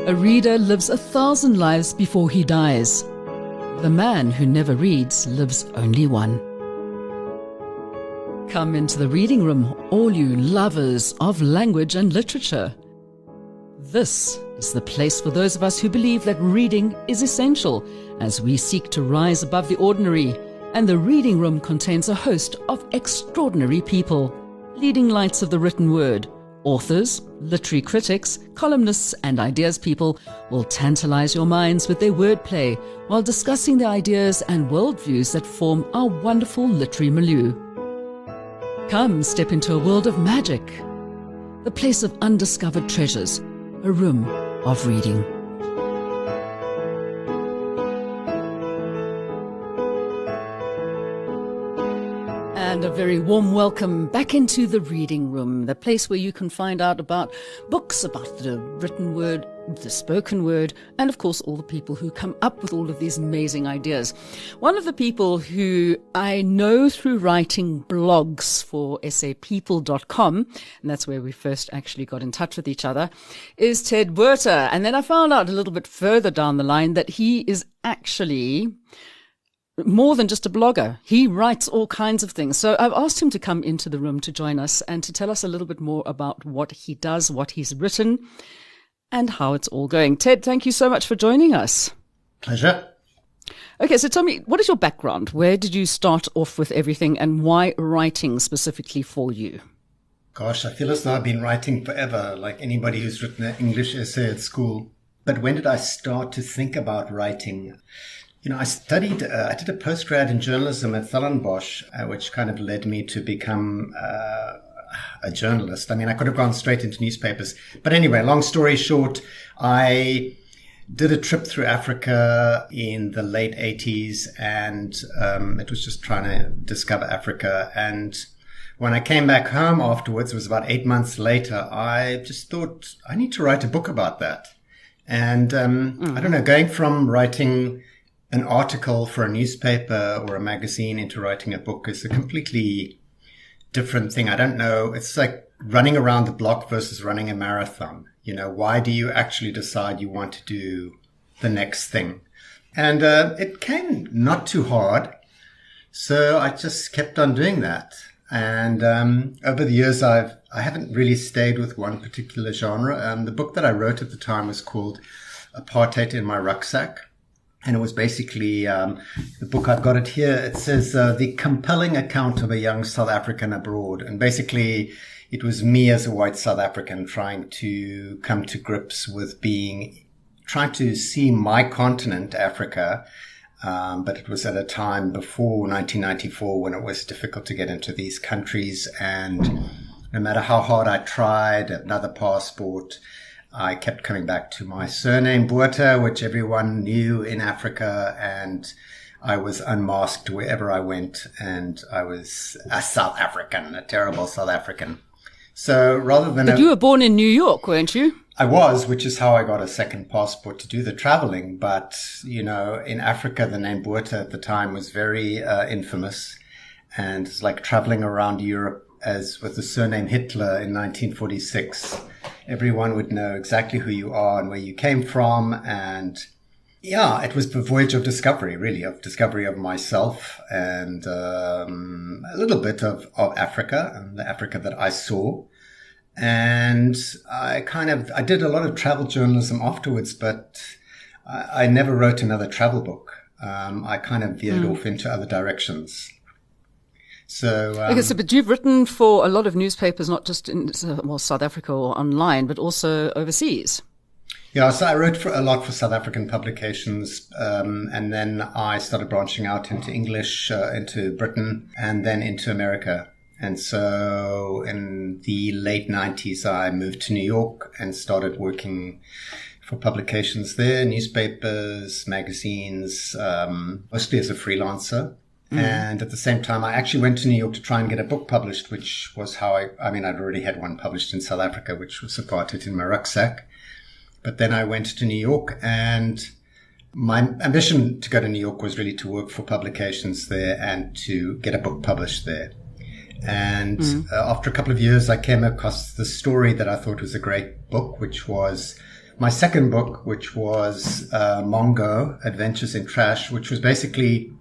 A reader lives 1,000 lives before he dies. The man who never reads lives only one. Come into the reading room, all you lovers of language and literature. This is the place for those of us who believe that reading is essential as we seek to rise above the ordinary, and the reading room contains a host of extraordinary people, leading lights of the written word. Authors, literary critics, columnists and ideas people will tantalize your minds with their wordplay while discussing the ideas and worldviews that form our wonderful literary milieu. Come step into a world of magic, the place of undiscovered treasures, a room of reading. And a very warm welcome back into the reading room, the place where you can find out about books, about the written word, the spoken word, and of course all the people who come up with all of these amazing ideas. One of the people who I know through writing blogs for sapeople.com, and that's where we first actually got in touch with each other, is Ted Botha. And then I found out a little bit further down the line that he is actually more than just a blogger. He writes all kinds of things. So I've asked him to come into the room to join us and to tell us a little bit more about what he does, what he's written, and how it's all going. Ted, thank you so much for joining us. Pleasure. Okay, so tell me, what is your background? Where did you start off with everything, and why writing specifically for you? Gosh, I feel as though I've been writing forever, like anybody who's written an English essay at school. But when did I start to think about writing? You know, I did a postgrad in journalism at Stellenbosch, which kind of led me to become a journalist. I mean, I could have gone straight into newspapers. But anyway, long story short, I did a trip through Africa in the late 80s, and it was just trying to discover Africa. And when I came back home afterwards, it was about 8 months later, I just thought, I need to write a book about that. And I don't know, going from writing an article for a newspaper or a magazine into writing a book is a completely different thing. I don't know. It's like running around the block versus running a marathon. You know, why do you actually decide you want to do the next thing? And it came not too hard. So I just kept on doing that. And over the years, I haven't really stayed with one particular genre. The book that I wrote at the time was called Apartheid in My Rucksack. And it was basically the book, I've got it here. It says The Compelling Account of a Young South African Abroad. And basically, it was me as a white South African trying to come to grips with trying to see my continent, Africa. But it was at a time before 1994 when it was difficult to get into these countries. And no matter how hard I tried, another passport, I kept coming back to my surname, Botha, which everyone knew in Africa, and I was unmasked wherever I went, and I was a South African, a terrible South African. So rather than... But you were born in New York, weren't you? I was, which is how I got a second passport to do the traveling. But, you know, in Africa, the name Botha at the time was very infamous, and it's like traveling around Europe as with the surname Hitler in 1946. Everyone would know exactly who you are and where you came from. And yeah, it was the voyage of discovery, really, of discovery of myself and a little bit of Africa and the Africa that I saw. And I did a lot of travel journalism afterwards, but I never wrote another travel book. I kind of veered off into other directions. So, but you've written for a lot of newspapers, not just in South Africa or online, but also overseas. Yeah, so I wrote a lot for South African publications, and then I started branching out into English, into Britain, and then into America. And so in the late 90s, I moved to New York and started working for publications there, newspapers, magazines, mostly as a freelancer. And at the same time, I actually went to New York to try and get a book published, which was how I'd already had one published in South Africa, which was Apartheid in My Rucksack. But then I went to New York, and my ambition to go to New York was really to work for publications there and to get a book published there. And after a couple of years, I came across the story that I thought was a great book, which was my second book, which was Mongo, Adventures in Trash, which was basically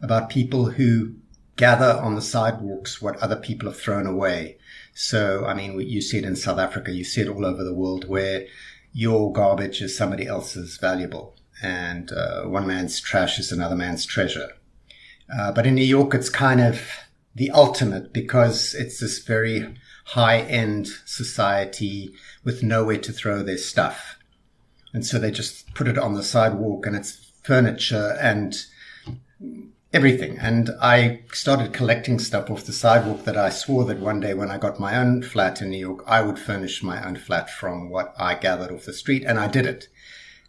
about people who gather on the sidewalks what other people have thrown away. So, I mean, you see it in South Africa, you see it all over the world, where your garbage is somebody else's valuable, and one man's trash is another man's treasure. But in New York, it's kind of the ultimate, because it's this very high-end society with nowhere to throw their stuff. And so they just put it on the sidewalk, and it's furniture and everything. And I started collecting stuff off the sidewalk that I swore that one day when I got my own flat in New York, I would furnish my own flat from what I gathered off the street. And I did it.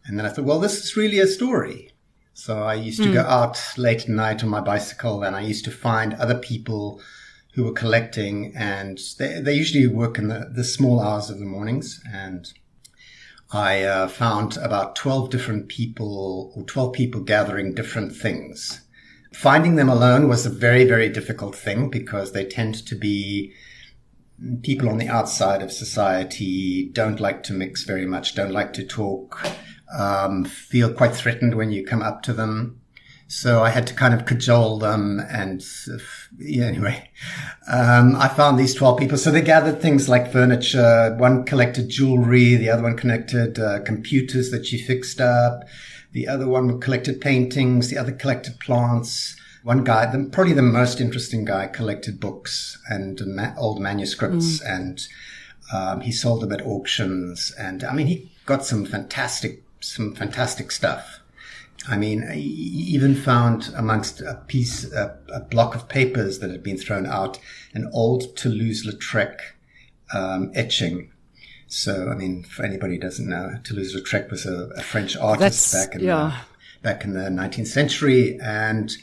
And then I thought, well, this is really a story. So I used to go out late at night on my bicycle, and I used to find other people who were collecting, and they usually work in the small hours of the mornings. And I found about 12 different people, or 12 people gathering different things. Finding them alone was a very, very difficult thing, because they tend to be people on the outside of society, don't like to mix very much, don't like to talk, feel quite threatened when you come up to them. So I had to kind of cajole them. And anyway, I found these 12 people. So they gathered things like furniture. One collected jewelry. The other one collected computers that she fixed up. The other one collected paintings. The other collected plants. One guy, probably the most interesting guy, collected books and old manuscripts, and he sold them at auctions. And I mean, he got some fantastic stuff. I mean, he even found amongst a block of papers that had been thrown out, an old Toulouse-Lautrec etching. So, I mean, for anybody who doesn't know, Toulouse-Lautrec was a French artist back in the 19th century. And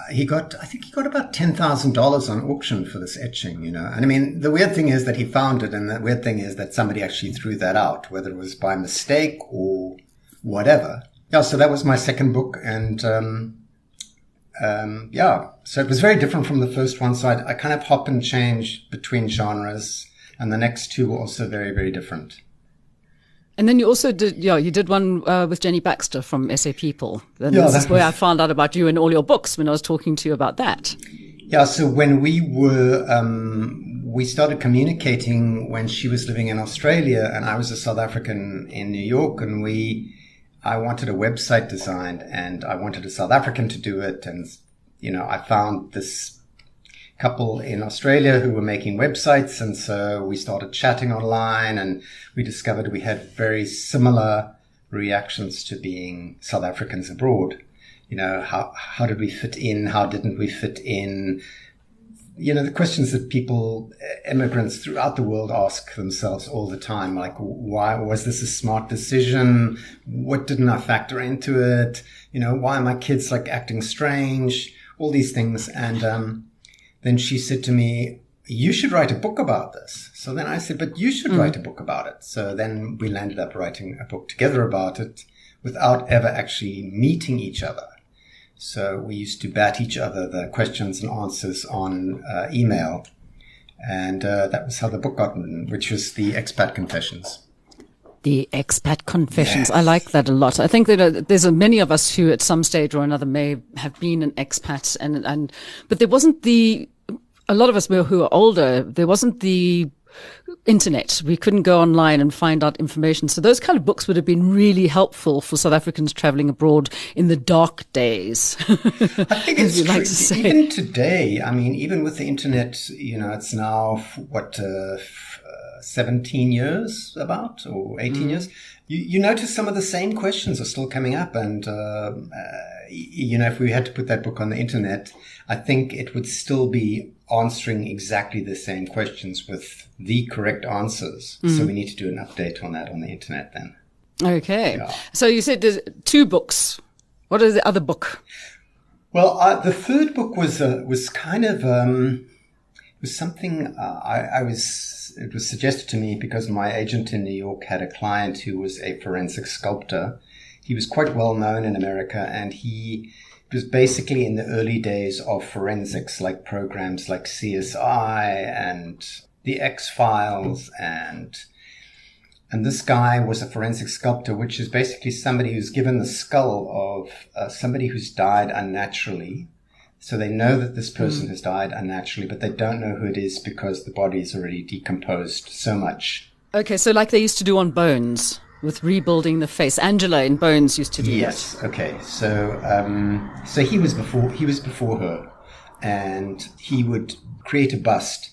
I think he got about $10,000 on auction for this etching, And I mean, the weird thing is that he found it, and the weird thing is that somebody actually threw that out, whether it was by mistake or whatever. Yeah, so that was my second book. And, so it was very different from the first one. So I kind of hop and change between genres. And the next two were also very, very different. And then you also did one with Jenny Baxter from SA People. And this is where I found out about you and all your books when I was talking to you about that. Yeah, so when we started communicating when she was living in Australia and I was a South African in New York, and I wanted a website designed, and I wanted a South African to do it. And, I found this couple in Australia who were making websites. And so we started chatting online, and we discovered we had very similar reactions to being South Africans abroad. How did we fit in? How didn't we fit in? The questions that immigrants throughout the world ask themselves all the time, like, why was this a smart decision? What didn't I factor into it? Why are my kids acting strange? All these things. And, then she said to me, you should write a book about this. So then I said, but you should write a book about it. So then we landed up writing a book together about it without ever actually meeting each other. So we used to bat each other the questions and answers on email. And that was how the book got written, which was The Expat Confessions. The Expat Confessions. Yes. I like that a lot. I think that there's many of us who at some stage or another may have been an expat, but there wasn't a lot of us who are older, there wasn't the internet. We couldn't go online and find out information. So those kind of books would have been really helpful for South Africans traveling abroad in the dark days. I think it's true. Like to say. Even today, I mean, even with the internet, it's now, 17 years or 18 years. You notice some of the same questions are still coming up. And, if we had to put that book on the internet, I think it would still be answering exactly the same questions with the correct answers. So we need to do an update on that on the internet then. Okay. Yeah. So you said there's 2 books. What is the other book? Well, the third book was kind of, was something it was suggested to me because my agent in New York had a client who was a forensic sculptor. He was quite well known in America, and he was basically in the early days of forensics, like programs like CSI and The X-Files and And this guy was a forensic sculptor, which is basically somebody who's given the skull of somebody who's died unnaturally. So they know that this person has died unnaturally, but they don't know who it is because the body is already decomposed so much. Okay, so like they used to do on Bones with rebuilding the face. Angela in Bones used to do that. Yes. Okay. So he was before her, and he would create a bust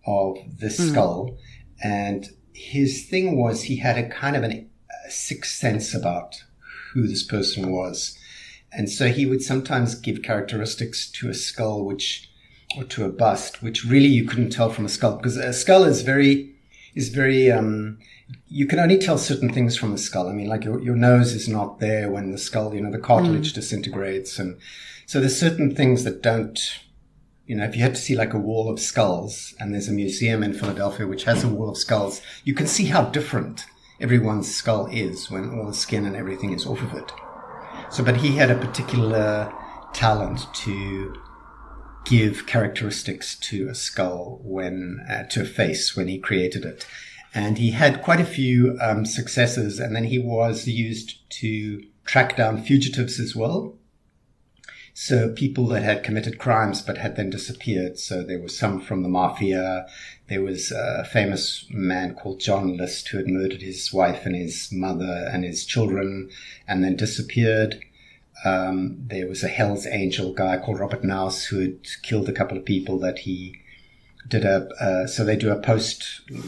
of this skull. And his thing was he had a kind of a sixth sense about who this person was. And so he would sometimes give characteristics to a skull or to a bust, which really you couldn't tell from a skull, because a skull is very, you can only tell certain things from the skull. I mean, like your nose is not there when the skull, the cartilage disintegrates. And so there's certain things that don't, if you had to see like a wall of skulls, and there's a museum in Philadelphia which has a wall of skulls, you can see how different everyone's skull is when all the skin and everything is off of it. So, but he had a particular talent to give characteristics to a skull to a face when he created it. And he had quite a few successes, and then he was used to track down fugitives as well. So people that had committed crimes but had then disappeared. So there were some from the mafia. There was a famous man called John List who had murdered his wife and his mother and his children and then disappeared. There was a Hell's Angel guy called Robert Nouse who had killed a couple of people that he did so they do a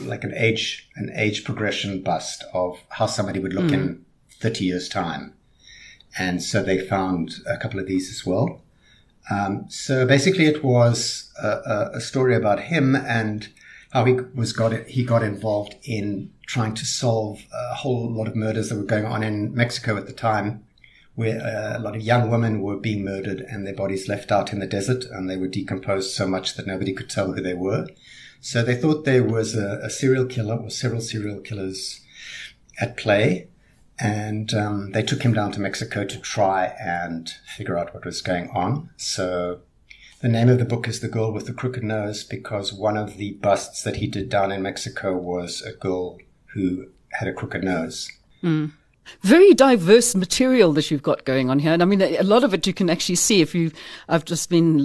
like an age progression bust of how somebody would look in 30 years time. And so they found a couple of these as well. So basically it was a story about him and how he got involved in trying to solve a whole lot of murders that were going on in Mexico at the time, where a lot of young women were being murdered and their bodies left out in the desert, and they were decomposed so much that nobody could tell who they were. So they thought there was a serial killer or several serial killers at play. And they took him down to Mexico to try and figure out what was going on. So the name of the book is The Girl with the Crooked Nose, because one of the busts that he did down in Mexico was a girl who had a crooked nose. Very diverse material that you've got going on here. And I mean, a lot of it you can actually see I've just been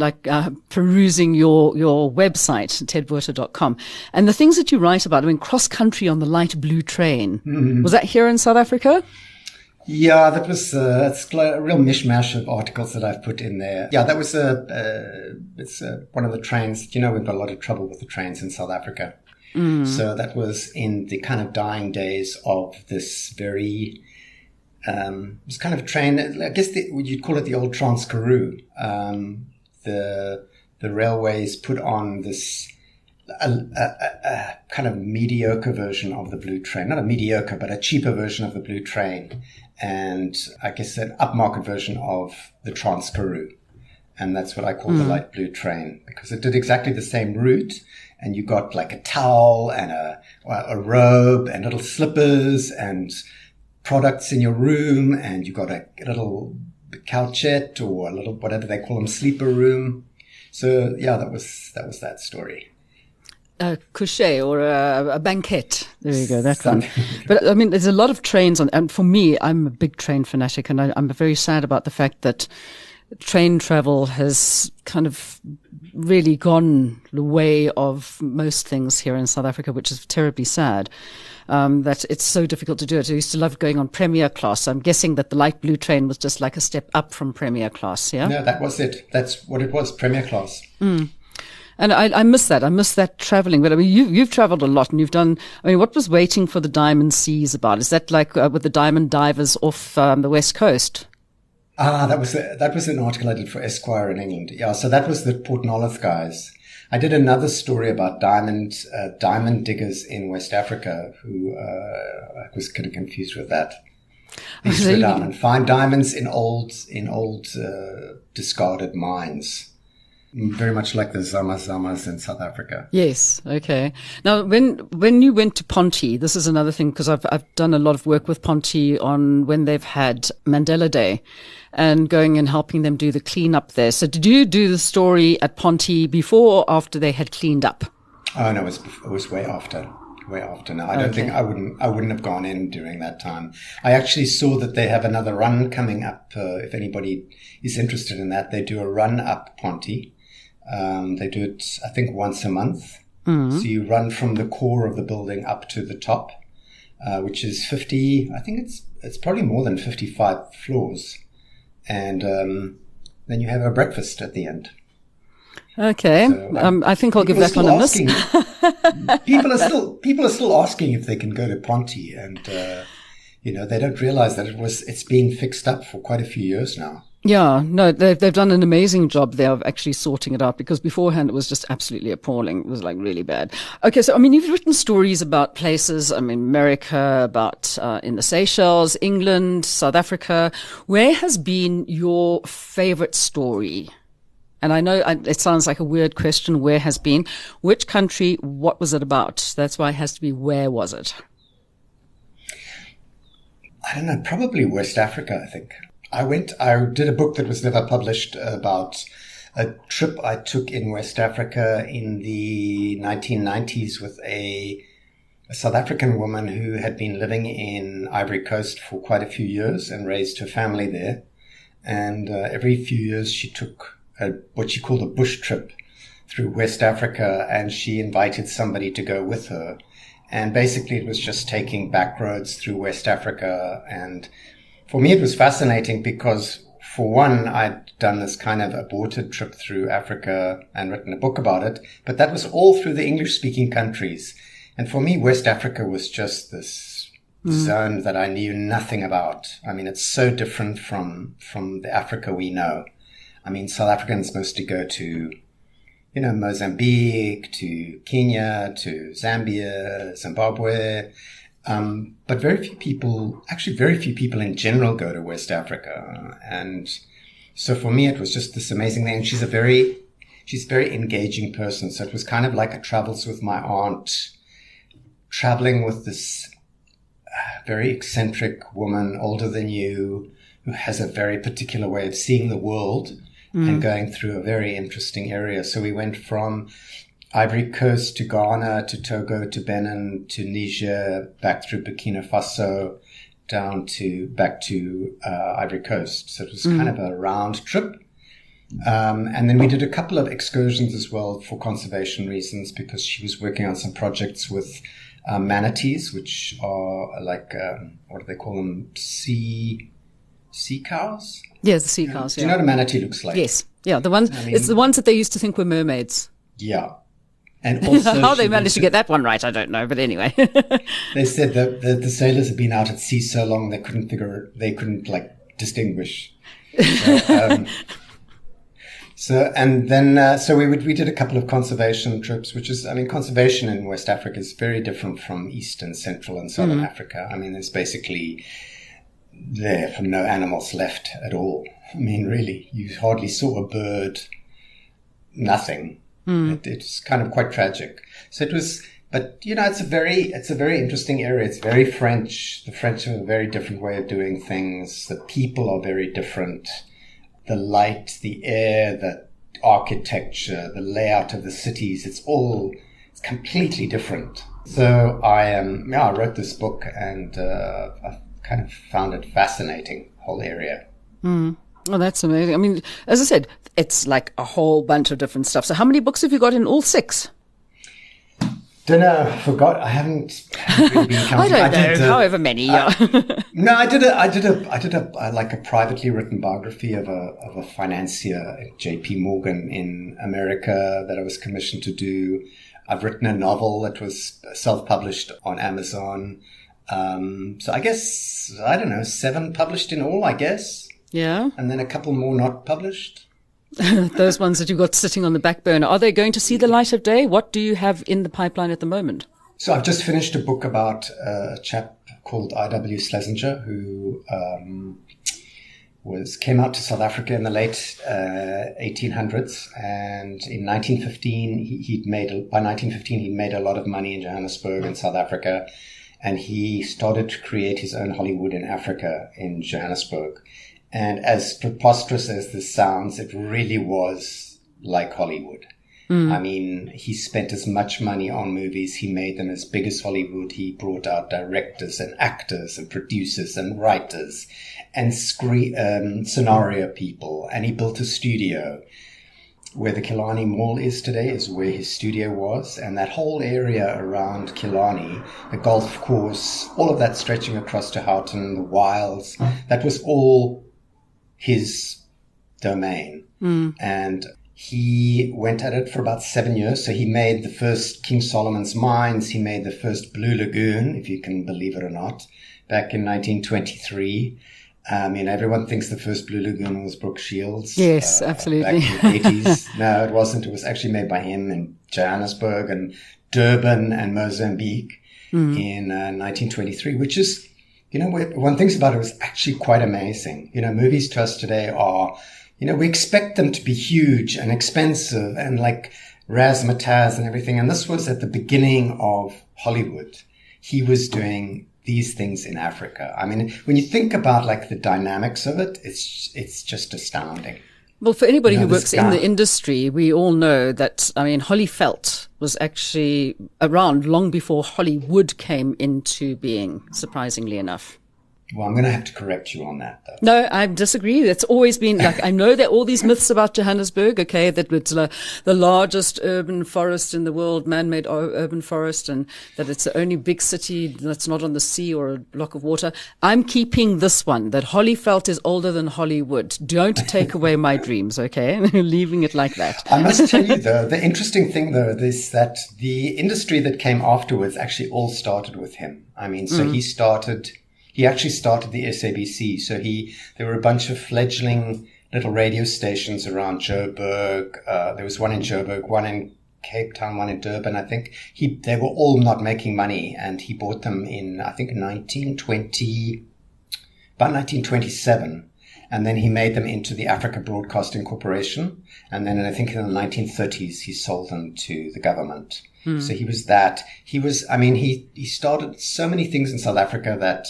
perusing your website, tedbotha.com. And the things that you write about, I mean, cross country on the light blue train. Was that here in South Africa? Yeah, that was, it's a real mishmash of articles that I've put in there. Yeah, that was it's one of the trains. We've got a lot of trouble with the trains in South Africa. So that was in the kind of dying days of this very, it was kind of a train, I guess you'd call it the old Trans-Karoo. The railways put on this, a kind of mediocre version of the blue train. Not a mediocre, but a cheaper version of the blue train. And I guess an upmarket version of the Trans-Karoo. And that's what I call the light blue train, because it did exactly the same route. And you got like a towel and a robe and little slippers and products in your room. And you got a little couchette or a little, whatever they call them, sleeper room. So yeah, that was that story. A coucher or a banquette. There you go, that one. But I mean, there's a lot of trains on, and for me, I'm a big train fanatic, and I'm very sad about the fact that train travel has kind of really gone the way of most things here in South Africa, which is terribly sad. That it's so difficult to do it. I used to love going on premier class. I'm guessing that the light blue train was just like a step up from premier class, yeah? No, that was it. That's what it was, premier class. And I miss that. I miss that traveling. But I mean, you've traveled a lot, and you've done, I mean, what was Waiting for the Diamond Seas about? Is that like with the diamond divers off the West Coast? That was an article I did for Esquire in England. Yeah, so that was the Port Nolloth guys. I did another story about diamond diggers in West Africa who I was kind of confused with that. They used to go down and find diamonds in old discarded mines. Very much like the Zama-Zamas in South Africa. Yes. Okay. Now, when you went to Ponty, this is another thing, because I've done a lot of work with Ponty on when they've had Mandela Day and going and helping them do the cleanup there. So did you do the story at Ponty before or after they had cleaned up? Oh, no, it was way after. It way after now. I don't think I wouldn't have gone in during that time. I actually saw that they have another run coming up. If anybody is interested in that, they do a run up Ponty. They do it, I think, once a month. Mm-hmm. So you run from the core of the building up to the top, which is 50, I think it's probably more than 55 floors. And then you have a breakfast at the end. Okay. So, I think I'll give that one a miss. People are still asking if they can go to Ponty, and they don't realize that it's being fixed up for quite a few years now. Yeah, no, they've done an amazing job there of actually sorting it out, because beforehand it was just absolutely appalling. It was like really bad. Okay, so I mean, you've written stories about places, I mean, America, about in the Seychelles, England, South Africa. Where has been your favorite story? And I know it sounds like a weird question, where has been? Which country, what was it about? That's why it has to be, where was it? I don't know, probably West Africa, I think. I did a book that was never published about a trip I took in West Africa in the 1990s with a South African woman who had been living in Ivory Coast for quite a few years and raised her family there. And every few years she took what she called a bush trip through West Africa, and she invited somebody to go with her. And basically it was just taking back roads through West Africa. And for me, it was fascinating because, for one, I'd done this kind of aborted trip through Africa and written a book about it, but that was all through the English-speaking countries. And for me, West Africa was just this zone that I knew nothing about. I mean, it's so different from the Africa we know. I mean, South Africans mostly go to, Mozambique, to Kenya, to Zambia, Zimbabwe. But very few people in general go to West Africa. And so for me, it was just this amazing thing. And she's a very engaging person. So it was kind of like a travels with my aunt, traveling with this very eccentric woman, older than you, who has a very particular way of seeing the world and going through a very interesting area. So we went from Ivory Coast to Ghana, to Togo, to Benin, to Niger, back through Burkina Faso, back to Ivory Coast. So it was kind of a round trip. And then we did a couple of excursions as well for conservation reasons, because she was working on some projects with manatees, which are like, what do they call them? Sea cows? Yes, the sea cows, Do you know what a manatee looks like? Yes. Yeah, it's the ones that they used to think were mermaids. Yeah. And also how they managed to get that one right, I don't know. But anyway, they said that the sailors had been out at sea so long they couldn't distinguish. So we did a couple of conservation trips, which is, I mean, conservation in West Africa is very different from East and Central and Southern Africa. I mean, there's basically there for no animals left at all. I mean, really, you hardly saw a bird, nothing. It's kind of quite tragic. So it was, but it's a very interesting area. It's very French. The French have a very different way of doing things. The people are very different. The light, the air, the architecture, the layout of the cities, it's completely different. So I wrote this book, and I kind of found it fascinating, whole area. Oh, that's amazing. I mean, as I said, it's like a whole bunch of different stuff. So how many books have you got in all? 6? Don't know. Forgot. I haven't really been counting. I don't know. However many. Yeah. No, I did a privately written biography of a financier at J.P. Morgan in America that I was commissioned to do. I've written a novel that was self-published on Amazon. So I guess, I don't know, 7 published in all, I guess. Yeah. And then a couple more not published. Those ones that you've got sitting on the back burner. Are they going to see the light of day? What do you have in the pipeline at the moment? So I've just finished a book about a chap called I.W. Schlesinger, who came out to South Africa in the late 1800s. And in 1915, he'd made a lot of money in Johannesburg and South Africa. And he started to create his own Hollywood in Africa, in Johannesburg. And as preposterous as this sounds, it really was like Hollywood. I mean, he spent as much money on movies. He made them as big as Hollywood. He brought out directors and actors and producers and writers and scenario people. And he built a studio. Where the Killarney Mall is today is where his studio was. And that whole area around Killarney, the golf course, all of that stretching across to Houghton, the Wilds, that was all his domain. And he went at it for about 7 years. So he made the first King Solomon's Mines. He made the first Blue Lagoon, if you can believe it or not, back in 1923. Everyone thinks the first Blue Lagoon was Brooke Shields. Yes, absolutely. Back in the 80s. No, it wasn't. It was actually made by him in Johannesburg and Durban and Mozambique in 1923, which is, one thinks about it, was actually quite amazing. Movies to us today are, we expect them to be huge and expensive and like razzmatazz and everything. And this was at the beginning of Hollywood. He was doing these things in Africa. I mean, when you think about like the dynamics of it, it's just astounding. Well, for anybody who works in the industry, we all know that, Holly Felt was actually around long before Hollywood came into being, surprisingly enough. Well, I'm going to have to correct you on that, though. No, I disagree. It's always been like, I know there are all these myths about Johannesburg, okay, that it's the largest urban forest in the world, man-made urban forest, and that it's the only big city that's not on the sea or a block of water. I'm keeping this one, that Hollyfelt is older than Hollywood. Don't take away my dreams, okay? Leaving it like that. I must tell you, though, the interesting thing, though, is that the industry that came afterwards actually all started with him. He actually started the SABC. So there were a bunch of fledgling little radio stations around Joburg. There was one in Joburg, one in Cape Town, one in Durban, I think. They were all not making money, and he bought them in, I think, about 1927. And then he made them into the Africa Broadcasting Corporation. And then I think in the 1930s, he sold them to the government. So he was that. He started so many things in South Africa that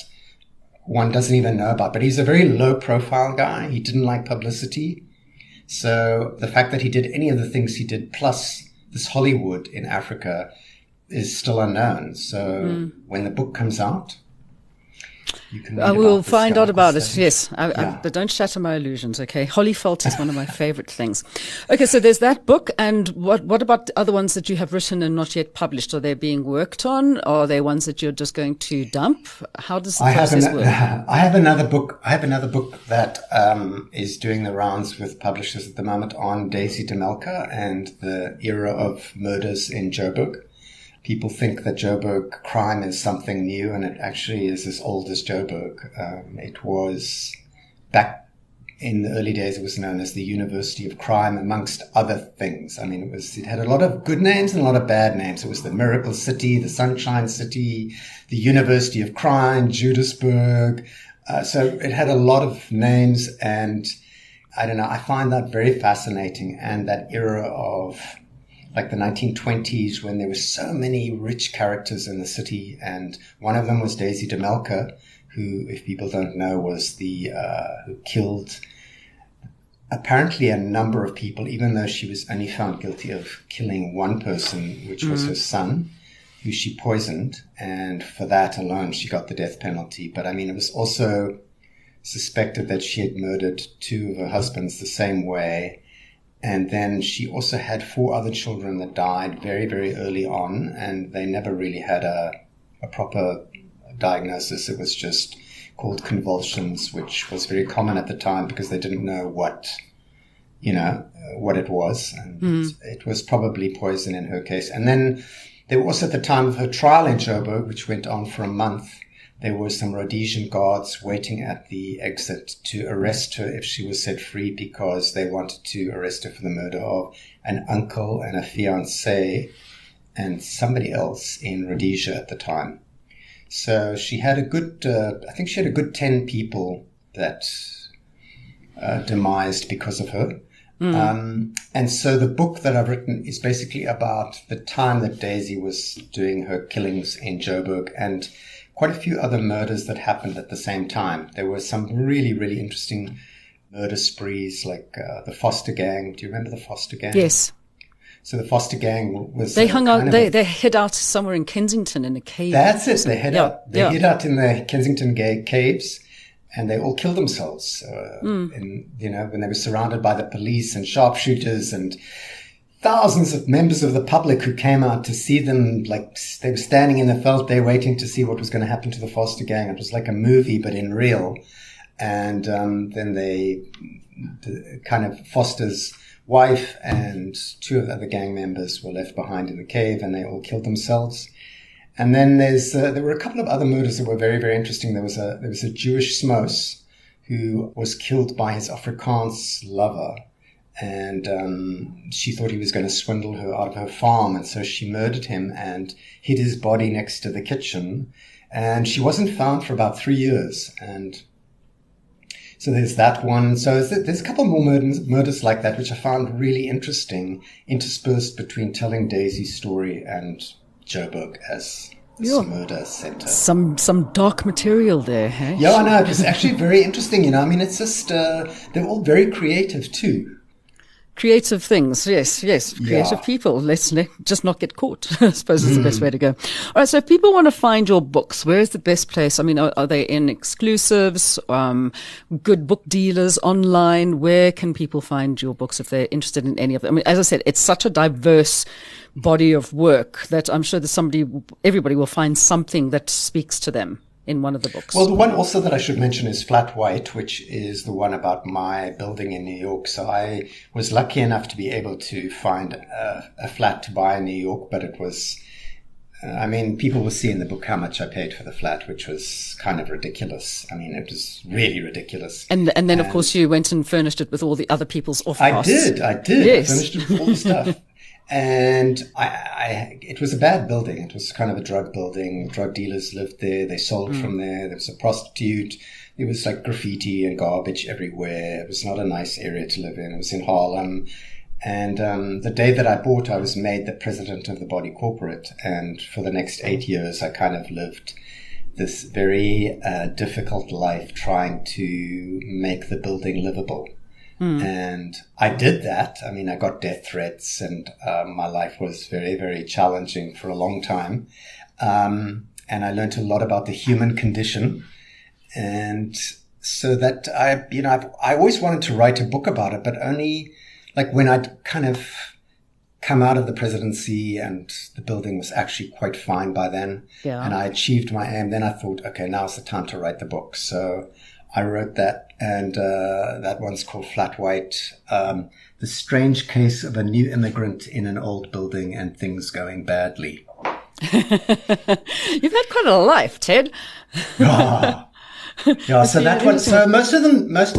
one doesn't even know about, but he's a very low profile guy. He didn't like publicity. So the fact that he did any of the things he did, plus this Hollywood in Africa, is still unknown. So when the book comes out, you can read we'll find out about it. Yes. But don't shatter my illusions. Okay. Hollyfelt is one of my favorite things. Okay. So there's that book. And what about the other ones that you have written and not yet published? Are they being worked on? Or are they ones that you're just going to dump? How does the process work? I have another book that is doing the rounds with publishers at the moment on Daisy DeMelka and the era of murders in Joburg. People think that Joburg crime is something new, and it actually is as old as Joburg. It was back in the early days, it was known as the University of Crime, amongst other things. It had a lot of good names and a lot of bad names. It was the Miracle City, the Sunshine City, the University of Crime, Judasburg. So it had a lot of names, and I don't know, I find that very fascinating. And that era of like the 1920s, when there were so many rich characters in the city, and one of them was Daisy DeMelka, who, if people don't know, was who killed apparently a number of people, even though she was only found guilty of killing one person, which was her son, who she poisoned, and for that alone she got the death penalty. But it was also suspected that she had murdered two of her husbands the same way. And then she also had 4 other children that died very, very early on, and they never really had a proper diagnosis. It was just called convulsions, which was very common at the time because they didn't know what it was. And it was probably poison in her case. And then there was, at the time of her trial in Joburg, which went on for a month, there were some Rhodesian guards waiting at the exit to arrest her if she was set free, because they wanted to arrest her for the murder of an uncle and a fiancé and somebody else in Rhodesia at the time. So she had a good, 10 people that demised because of her. And so the book that I've written is basically about the time that Daisy was doing her killings in Joburg, and quite a few other murders that happened at the same time. There were some really, really interesting murder sprees, like the Foster Gang. Do you remember the Foster Gang? Yes. So the Foster gang was they hung out. They hid out somewhere in Kensington in a cave. That's it. They hid out. They hid out in the Kensington caves, and they all killed themselves. When they were surrounded by the police and sharpshooters and thousands of members of the public who came out to see them, like they were standing in the veld there waiting to see what was going to happen to the Foster gang. It was like a movie, but in real. And then Foster's wife and 2 of the other gang members were left behind in the cave, and they all killed themselves. And then there were a couple of other murders that were very, very interesting. There was a Jewish smos who was killed by his Afrikaans lover, and she thought he was going to swindle her out of her farm, and so she murdered him and hid his body next to the kitchen. And she wasn't found for about 3 years, and so there's that one. So there's a couple more murders like that, which I found really interesting, interspersed between telling Daisy's story and Joburg as this murder center. Some dark material there, hey? Yeah, I know. It was actually very interesting, I mean, it's just, they're all very creative too. Creative things, yes. Creative people. Let's just not get caught, I suppose is the best way to go. All right, so if people want to find your books, where is the best place? I mean, are they in exclusives, good book dealers, online? Where can people find your books if they're interested in any of them? I mean, as I said, it's such a diverse body of work that I'm sure that everybody will find something that speaks to them in one of the books. Well, the one also that I should mention is Flat White, which is the one about my building in New York. So I was lucky enough to be able to find a flat to buy in New York, but it was, people will see in the book how much I paid for the flat, which was kind of ridiculous. I mean, it was really ridiculous. And then, of course, you went and furnished it with all the other people's off costs. I did. Yes. I furnished it with all the stuff. And it was a bad building. It was kind of a drug building. Drug dealers lived there. They sold from there. There was a prostitute. There was like graffiti and garbage everywhere. It was not a nice area to live in. It was in Harlem. And the day that I bought, I was made the president of the body corporate. And for the next 8 years, I kind of lived this very difficult life trying to make the building livable. And I did that. I mean, I got death threats, and my life was very, very challenging for a long time. And I learned a lot about the human condition. And so that I always wanted to write a book about it, but only like when I'd kind of come out of the presidency and the building was actually quite fine by then. Yeah. And I achieved my aim. Then I thought, okay, now's the time to write the book. So I wrote that, and that one's called Flat White, The Strange Case of a New Immigrant in an Old Building and Things Going Badly. You've had quite a life, Ted. Yeah, so that one. So most of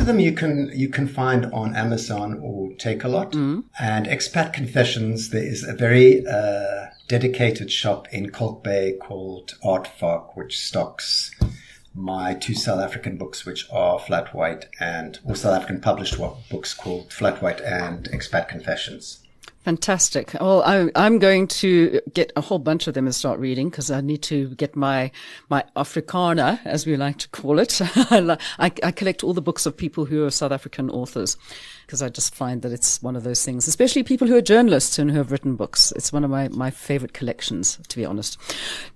them you can find on Amazon or Take-A-Lot. And Expat Confessions, there is a very dedicated shop in Kalk Bay called Art Fark, which stocks my 2 South African books, which are Flat White or South African published books called Flat White and Expat Confessions. Fantastic. Well, I'm going to get a whole bunch of them and start reading, because I need to get my Afrikaner, as we like to call it. I collect all the books of people who are South African authors, because I just find that it's one of those things, especially people who are journalists and who have written books. It's one of my favorite collections, to be honest.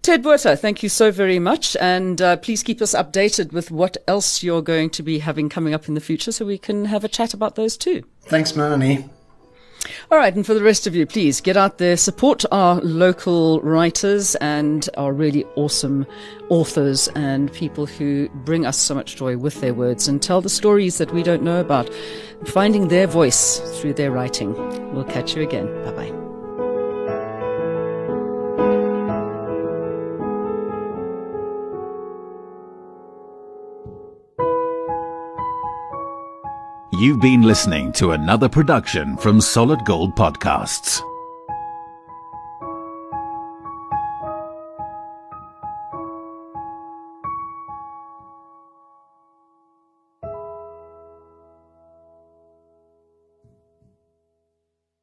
Ted Botha, thank you so very much. And please keep us updated with what else you're going to be having coming up in the future, so we can have a chat about those too. Thanks, Melanie. All right, and for the rest of you, please get out there, support our local writers and our really awesome authors and people who bring us so much joy with their words and tell the stories that we don't know about, finding their voice through their writing. We'll catch you again. Bye-bye. You've been listening to another production from Solid Gold Podcasts.